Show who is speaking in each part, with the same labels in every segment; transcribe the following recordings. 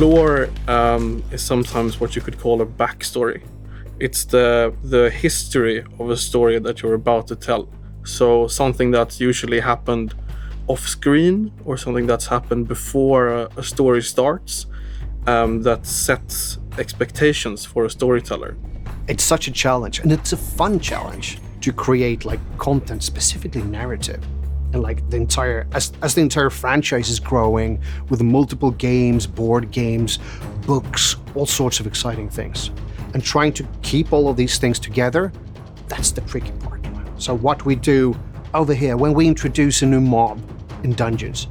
Speaker 1: lore is sometimes what you could call a backstory. It's the history of a story that you're about to tell. So something that's usually happened off screen or something that's happened before a story starts, that sets expectations for a storyteller.
Speaker 2: It's such a challenge, and it's a fun challenge to create like content, specifically narrative. And like the entire, as the entire franchise is growing with multiple games, board games, books, all sorts of exciting things. And trying to keep all of these things together, that's the tricky part. So what we do over here, when we introduce a new mob in Dungeons,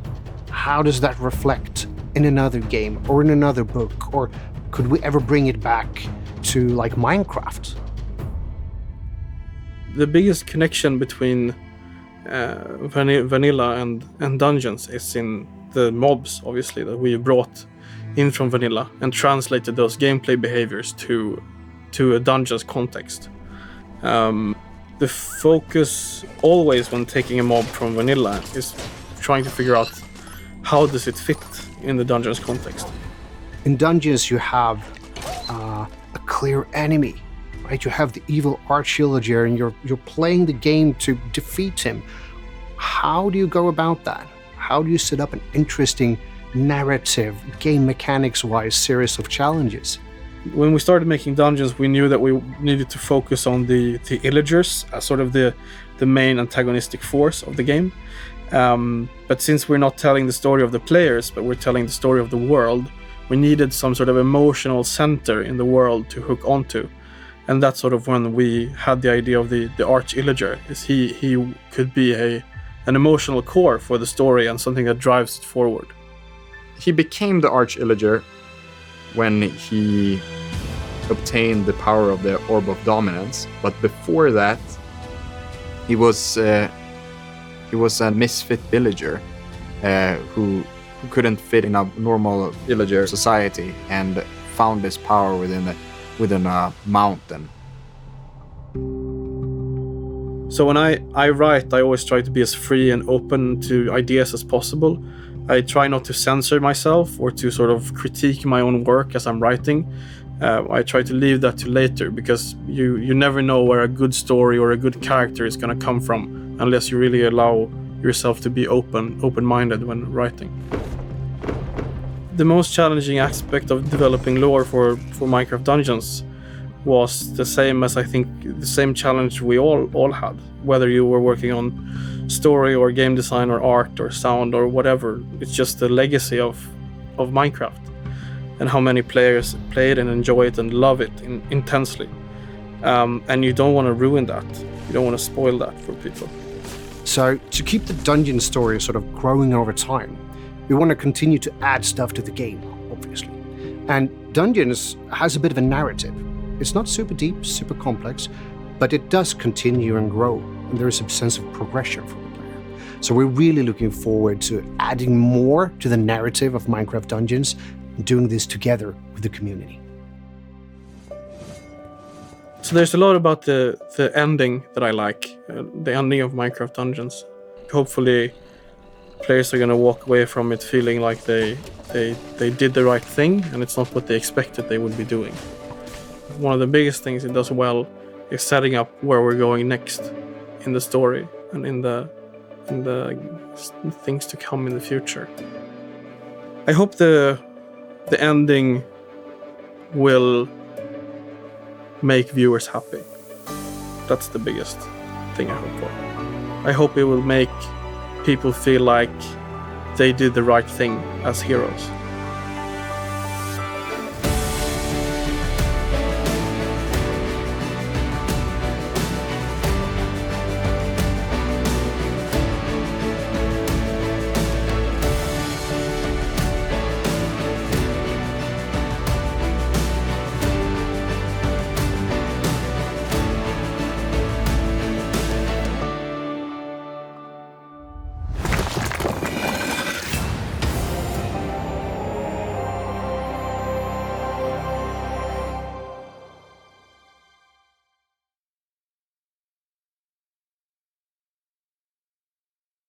Speaker 2: how does that reflect in another game or in another book? Or could we ever bring it back to like Minecraft?
Speaker 1: The biggest connection between vanilla and Dungeons is in the mobs, obviously, that we brought in from vanilla and translated those gameplay behaviors to a Dungeons context. The focus always when taking a mob from vanilla is trying to figure out how does it fit in the Dungeons context.
Speaker 2: In Dungeons, you have a clear enemy, right? You have the evil arch-illager, and you're playing the game to defeat him. How do you go about that? How do you set up an interesting narrative, game mechanics-wise series of challenges?
Speaker 1: When we started making Dungeons, we knew that we needed to focus on the illagers as sort of the main antagonistic force of the game. But since we're not telling the story of the players, but we're telling the story of the world, we needed some sort of emotional center in the world to hook onto. And that's sort of when we had the idea of the arch-illager, is he could be an emotional core for the story and something that drives it forward.
Speaker 3: He became the arch-illager when he obtained the power of the Orb of Dominance, but before that, he was a misfit villager who couldn't fit in a normal villager society and found his power within a mountain.
Speaker 1: So when I write, I always try to be as free and open to ideas as possible. I try not to censor myself or to sort of critique my own work as I'm writing. I try to leave that to later, because you never know where a good story or a good character is going to come from unless you really allow yourself to be open-minded when writing. The most challenging aspect of developing lore for Minecraft Dungeons was the same as I think the same challenge we all had, whether you were working on story or game design or art or sound or whatever. It's just the legacy of Minecraft and how many players play it and enjoy it and love it intensely. And you don't want to ruin that. You don't want to spoil that for people.
Speaker 2: So to keep the dungeon story sort of growing over time, we want to continue to add stuff to the game, obviously. And Dungeons has a bit of a narrative. It's not super deep, super complex, but it does continue and grow, and there is a sense of progression for the player. So we're really looking forward to adding more to the narrative of Minecraft Dungeons and doing this together with the community.
Speaker 1: So there's a lot about the ending that I like, the ending of Minecraft Dungeons. Hopefully players are going to walk away from it feeling like they did the right thing and it's not what they expected they would be doing. One of the biggest things it does well is setting up where we're going next in the story and in the things to come in the future. I hope the ending will make viewers happy. That's the biggest thing I hope for. I hope it will make people feel like they did the right thing as heroes.